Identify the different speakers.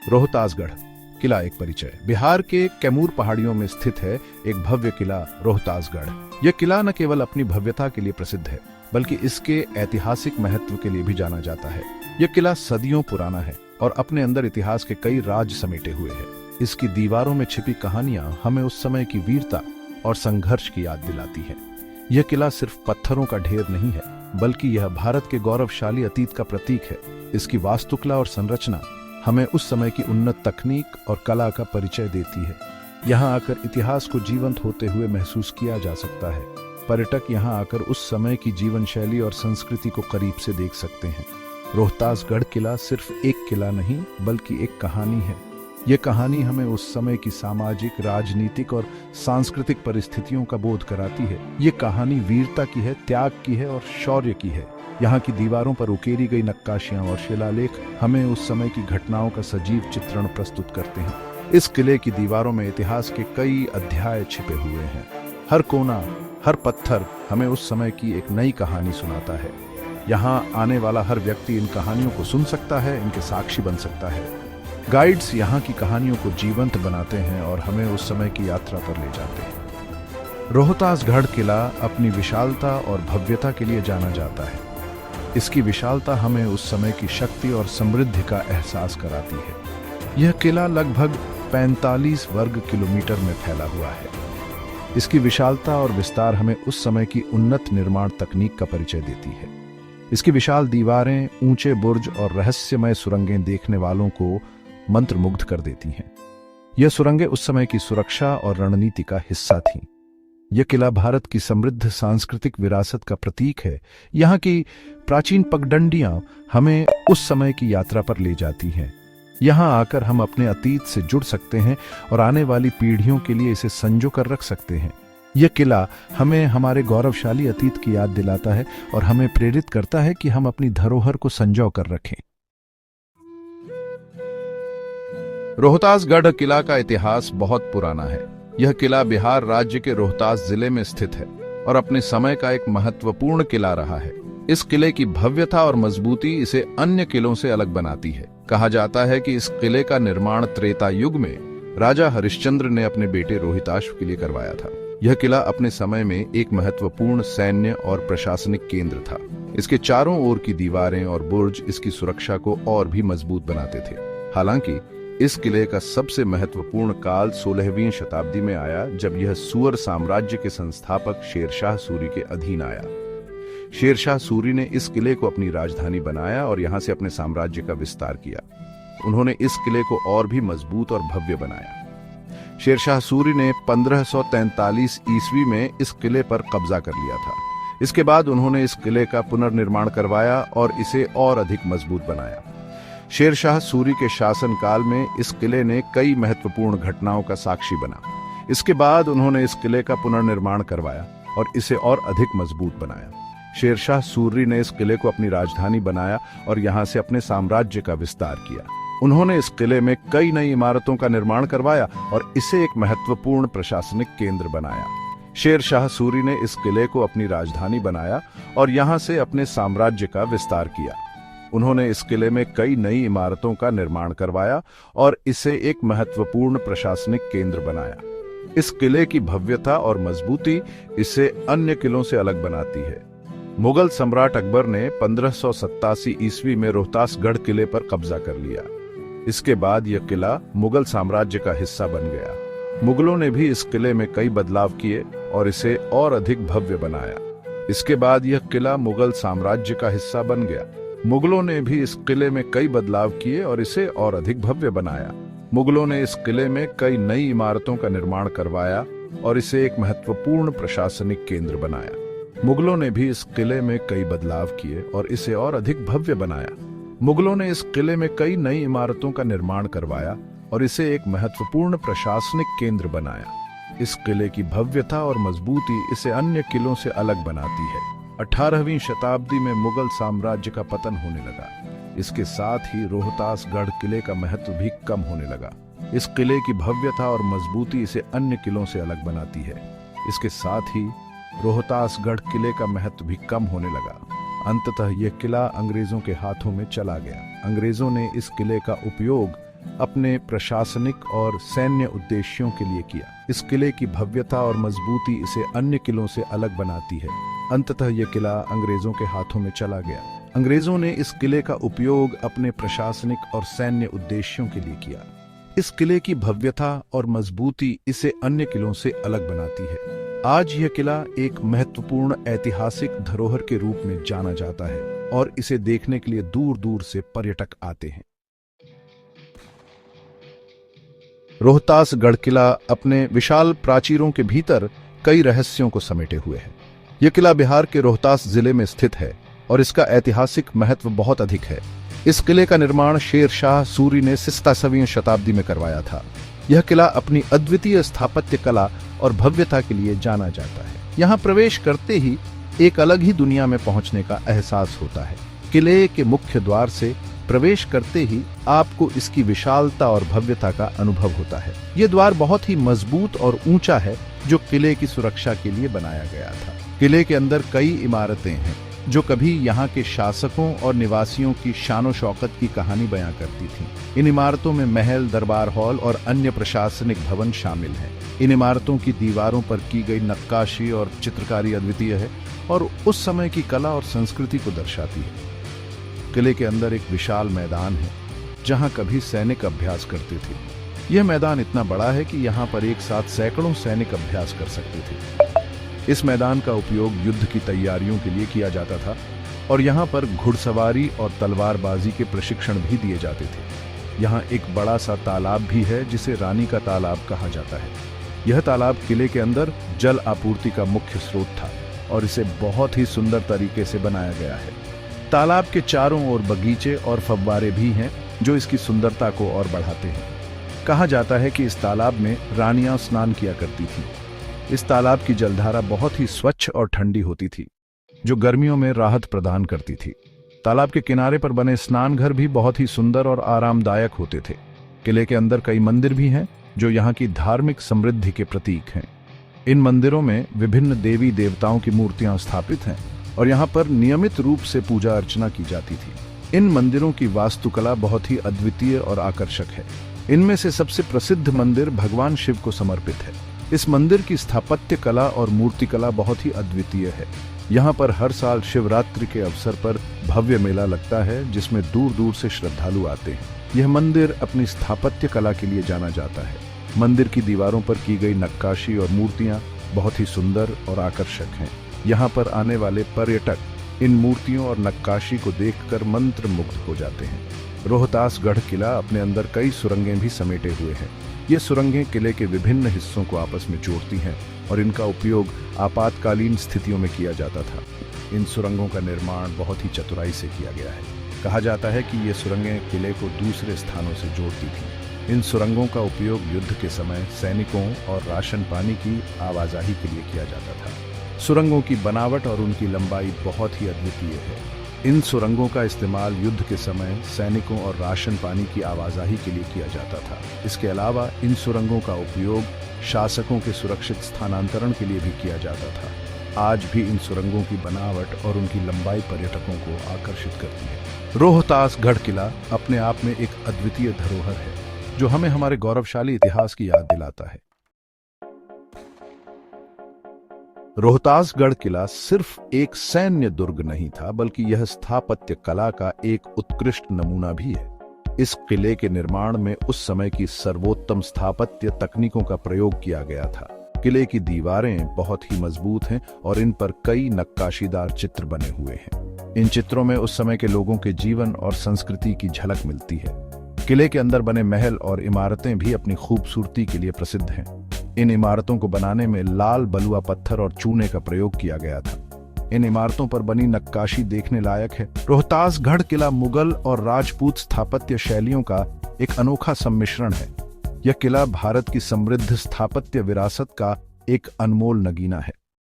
Speaker 1: रोहतासगढ़ किला एक परिचय। बिहार के कैमूर पहाड़ियों में स्थित है एक भव्य किला रोहतासगढ़। यह किला न केवल अपनी भव्यता के लिए प्रसिद्ध है बल्कि इसके ऐतिहासिक महत्व के लिए भी जाना जाता है। यह किला सदियों पुराना है और अपने अंदर इतिहास के कई राज समेटे हुए है। इसकी दीवारों में छिपी कहानियां हमें उस समय की वीरता और संघर्ष की याद दिलाती है। यह किला सिर्फ पत्थरों का ढेर नहीं है बल्कि यह भारत के गौरवशाली अतीत का प्रतीक है। इसकी वास्तुकला और संरचना हमें उस समय की उन्नत तकनीक और कला का परिचय देती है। यहाँ आकर इतिहास को जीवंत होते हुए महसूस किया जा सकता है। पर्यटक यहाँ आकर उस समय की जीवन शैली और संस्कृति को करीब से देख सकते हैं। रोहतासगढ़ किला सिर्फ एक किला नहीं बल्कि एक कहानी है। ये कहानी हमें उस समय की सामाजिक, राजनीतिक और सांस्कृतिक परिस्थितियों का बोध कराती है। ये कहानी वीरता की है, त्याग की है और शौर्य की है। यहाँ की दीवारों पर उकेरी गई नक्काशियां और शिलालेख हमें उस समय की घटनाओं का सजीव चित्रण प्रस्तुत करते हैं। इस किले की दीवारों में इतिहास के कई अध्याय छिपे हुए हैं। हर कोना, हर पत्थर हमें उस समय की एक नई कहानी सुनाता है। यहाँ आने वाला हर व्यक्ति इन कहानियों को सुन सकता है, इनके साक्षी बन सकता है। गाइड्स यहाँ की कहानियों को जीवंत बनाते हैं और हमें उस समय की यात्रा पर ले जाते हैं। रोहतासगढ़ किला अपनी विशालता और भव्यता के लिए जाना जाता है। इसकी विशालता हमें उस समय की शक्ति और समृद्धि का एहसास कराती है। यह किला लगभग 45 वर्ग किलोमीटर में फैला हुआ है। इसकी विशालता और विस्तार हमें उस समय की उन्नत निर्माण तकनीक का परिचय देती है। इसकी विशाल दीवारें, ऊंचे बुर्ज और रहस्यमय सुरंगें देखने वालों को मंत्रमुग्ध कर देती हैं। यह सुरंगें उस समय की सुरक्षा और रणनीति का हिस्सा थीं। यह किला भारत की समृद्ध सांस्कृतिक विरासत का प्रतीक है। यहाँ की प्राचीन पगडंडियां हमें उस समय की यात्रा पर ले जाती हैं। यहाँ आकर हम अपने अतीत से जुड़ सकते हैं और आने वाली पीढ़ियों के लिए इसे संजो कर रख सकते हैं। यह किला हमें हमारे गौरवशाली अतीत की याद दिलाता है और हमें प्रेरित करता है कि हम अपनी धरोहर को संजो कर रखें। रोहतासगढ़ किला का इतिहास बहुत पुराना है। यह किला बिहार राज्य के रोहतास जिले में स्थित है और अपने समय का एक महत्वपूर्ण किला रहा है। इस किले की भव्यता और मजबूती इसे अन्य किलों से अलग बनाती है। कहा जाता है कि इस किले का निर्माण त्रेता युग में राजा हरिश्चंद्र ने अपने बेटे रोहिताश्व के लिए करवाया था। यह किला अपने समय में एक महत्वपूर्ण सैन्य और प्रशासनिक केंद्र था। इसके चारों ओर की दीवारें और बुर्ज इसकी सुरक्षा को और भी मजबूत बनाते थे। हालांकि इस किले का सबसे महत्वपूर्ण काल 16वीं शताब्दी में आया, जब यह सूर साम्राज्य के संस्थापक शेरशाह सूरी के अधीन आया। शेरशाह सूरी ने इस किले को अपनी राजधानी बनाया और यहां से अपने साम्राज्य का विस्तार किया। उन्होंने इस किले को और भी मजबूत और भव्य बनाया। शेरशाह सूरी ने 1543 ईस्वी में इस किले पर कब्जा कर लिया था। इसके बाद उन्होंने इस किले का पुनर्निर्माण करवाया और इसे और अधिक मजबूत बनाया। शेरशाह सूरी के शासनकाल में इस किले ने कई महत्वपूर्ण घटनाओं का साक्षी बना। इसके बाद उन्होंने इस किले का पुनर्निर्माण करवाया और इसे और अधिक मजबूत बनाया। शेरशाह सूरी ने इस किले को अपनी राजधानी बनाया और यहां से अपने साम्राज्य का विस्तार किया। उन्होंने इस किले में कई नई इमारतों का निर्माण करवाया और इसे एक महत्वपूर्ण प्रशासनिक केंद्र बनाया। शेरशाह सूरी ने इस किले को अपनी राजधानी बनाया और यहां से अपने साम्राज्य का विस्तार किया। उन्होंने इस किले में कई नई इमारतों का निर्माण करवाया और इसे एक महत्वपूर्ण प्रशासनिक केंद्र बनाया। इस किले की भव्यता और मजबूती इसे अन्य किलों से अलग बनाती है। मुगल सम्राट अकबर ने 1587 ईस्वी में रोहतासगढ़ किले पर कब्जा कर लिया। इसके बाद यह किला मुगल साम्राज्य का हिस्सा बन गया। मुगलों ने भी इस किले में कई बदलाव किए और इसे और अधिक भव्य बनाया। इसके बाद यह किला मुगल साम्राज्य का हिस्सा बन गया। मुगलों ने भी इस किले में कई बदलाव किए और इसे और अधिक भव्य बनाया। मुगलों ने इस किले में कई नई इमारतों का निर्माण करवाया और इसे एक महत्वपूर्ण प्रशासनिक केंद्र बनाया। मुगलों ने भी इस किले में कई बदलाव किए और इसे और अधिक भव्य बनाया। मुगलों ने इस किले में कई नई इमारतों का निर्माण करवाया और इसे एक महत्वपूर्ण प्रशासनिक केंद्र बनाया। इस किले की भव्यता और मजबूती इसे अन्य किलों से अलग बनाती है। 18वीं शताब्दी में मुगल साम्राज्य का पतन होने लगा। इसके साथ ही रोहतासगढ़ किले का महत्व भी कम होने लगा। इस किले की भव्यता और मजबूती इसे अन्य किलों से अलग बनाती है। इसके साथ ही रोहतासगढ़ किले का महत्व भी कम होने लगा। अंततः यह किला अंग्रेजों के हाथों में चला गया। अंग्रेजों ने इस किले का उपयोग अपने प्रशासनिक और सैन्य उद्देश्यों के लिए किया। इस किले की भव्यता और मजबूती इसे अन्य किलों से अलग बनाती है। अंततः यह किला अंग्रेजों के हाथों में चला गया। अंग्रेजों ने इस किले का उपयोग अपने प्रशासनिक और सैन्य उद्देश्यों के लिए किया। इस किले की भव्यता और मजबूती इसे अन्य किलों से अलग बनाती है। आज यह किला एक महत्वपूर्ण ऐतिहासिक धरोहर के रूप में जाना जाता है और इसे देखने के लिए दूर दूर से पर्यटक आते हैं। रोहतास गढ़ किला अपने विशाल प्राचीरों के भीतर कई रहस्यों को समेटे हुए है। यह किला बिहार के रोहतास जिले में स्थित है और इसका ऐतिहासिक महत्व बहुत अधिक है। इस किले का निर्माण शेर शाह सूरी ने 17वीं शताब्दी में करवाया था। यह किला अपनी अद्वितीय स्थापत्य कला और भव्यता के लिए जाना जाता है। यहाँ प्रवेश करते ही एक अलग ही दुनिया में पहुंचने का एहसास होता है। किले के मुख्य द्वार से प्रवेश करते ही आपको इसकी विशालता और भव्यता का अनुभव होता है। यह द्वार बहुत ही मजबूत और ऊंचा है, जो किले की सुरक्षा के लिए बनाया गया था। किले के अंदर कई इमारतें हैं जो कभी यहाँ के शासकों और निवासियों की शानो शौकत की कहानी बयां करती थीं। इन इमारतों में महल, दरबार हॉल और अन्य प्रशासनिक भवन शामिल हैं। इन इमारतों की दीवारों पर की गई नक्काशी और चित्रकारी अद्वितीय है और उस समय की कला और संस्कृति को दर्शाती है। किले के अंदर एक विशाल मैदान है जहाँ कभी सैनिक अभ्यास करते थे। यह मैदान इतना बड़ा है कि यहाँ पर एक साथ सैकड़ों सैनिक अभ्यास कर सकते थे। इस मैदान का उपयोग युद्ध की तैयारियों के लिए किया जाता था और यहाँ पर घुड़सवारी और तलवारबाजी के प्रशिक्षण भी दिए जाते थे। यहाँ एक बड़ा सा तालाब भी है जिसे रानी का तालाब कहा जाता है। यह तालाब किले के अंदर जल आपूर्ति का मुख्य स्रोत था और इसे बहुत ही सुंदर तरीके से बनाया गया है। तालाब के चारों ओर बगीचे और फव्वारे भी हैं जो इसकी सुंदरता को और बढ़ाते हैं। कहा जाता है कि इस तालाब में रानियां स्नान किया करती थीं। इस तालाब की जलधारा बहुत ही स्वच्छ और ठंडी होती थी, जो गर्मियों में राहत प्रदान करती थी। तालाब के किनारे पर बने स्नान घर भी बहुत ही सुंदर और आरामदायक होते थे। किले के अंदर कई मंदिर भी हैं जो यहाँ की धार्मिक समृद्धि के प्रतीक हैं। इन मंदिरों में विभिन्न देवी देवताओं की मूर्तियां स्थापित हैं और यहाँ पर नियमित रूप से पूजा अर्चना की जाती थी। इन मंदिरों की वास्तुकला बहुत ही अद्वितीय और आकर्षक है। इनमें से सबसे प्रसिद्ध मंदिर भगवान शिव को समर्पित है। इस मंदिर की स्थापत्य कला और मूर्तिकला बहुत ही अद्वितीय है। यहाँ पर हर साल शिवरात्रि के अवसर पर भव्य मेला लगता है जिसमें दूर दूर से श्रद्धालु आते हैं। यह मंदिर अपनी स्थापत्य कला के लिए जाना जाता है। मंदिर की दीवारों पर की गई नक्काशी और मूर्तियां बहुत ही सुंदर और आकर्षक हैं। यहाँ पर आने वाले पर्यटक इन मूर्तियों और नक्काशी को देखकर मंत्रमुग्ध हो जाते हैं। रोहतास गढ़ किला अपने अंदर कई सुरंगें भी समेटे हुए हैं। ये सुरंगें किले के विभिन्न हिस्सों को आपस में जोड़ती हैं और इनका उपयोग आपातकालीन स्थितियों में किया जाता था। इन सुरंगों का निर्माण बहुत ही चतुराई से किया गया है। कहा जाता है कि ये सुरंगें किले को दूसरे स्थानों से जोड़ती थीं। इन सुरंगों का उपयोग युद्ध के समय सैनिकों और राशन पानी की आवाजाही के लिए किया जाता था। सुरंगों की बनावट और उनकी लंबाई बहुत ही अद्वितीय है। इन सुरंगों का इस्तेमाल युद्ध के समय सैनिकों और राशन पानी की आवाजाही के लिए किया जाता था। इसके अलावा इन सुरंगों का उपयोग शासकों के सुरक्षित स्थानांतरण के लिए भी किया जाता था। आज भी इन सुरंगों की बनावट और उनकी लंबाई पर्यटकों को आकर्षित करती है। रोहतास गढ़ किला अपने आप में एक अद्वितीय धरोहर है जो हमें हमारे गौरवशाली इतिहास की याद दिलाता है। रोहतासगढ़ किला सिर्फ एक सैन्य दुर्ग नहीं था, बल्कि यह स्थापत्य कला का एक उत्कृष्ट नमूना भी है। इस किले के निर्माण में उस समय की सर्वोत्तम स्थापत्य तकनीकों का प्रयोग किया गया था। किले की दीवारें बहुत ही मजबूत हैं और इन पर कई नक्काशीदार चित्र बने हुए हैं। इन चित्रों में उस समय के लोगों के जीवन और संस्कृति की झलक मिलती है। किले के अंदर बने महल और इमारतें भी अपनी खूबसूरती के लिए प्रसिद्ध हैं। इन इमारतों को बनाने में लाल बलुआ पत्थर और चूने का प्रयोग किया गया था। इन इमारतों पर बनी नक्काशी देखने लायक है। रोहतासगढ़ किला मुगल और राजपूत स्थापत्य शैलियों का एक अनोखा सम्मिश्रण है। यह किला भारत की समृद्ध स्थापत्य विरासत का एक अनमोल नगीना है।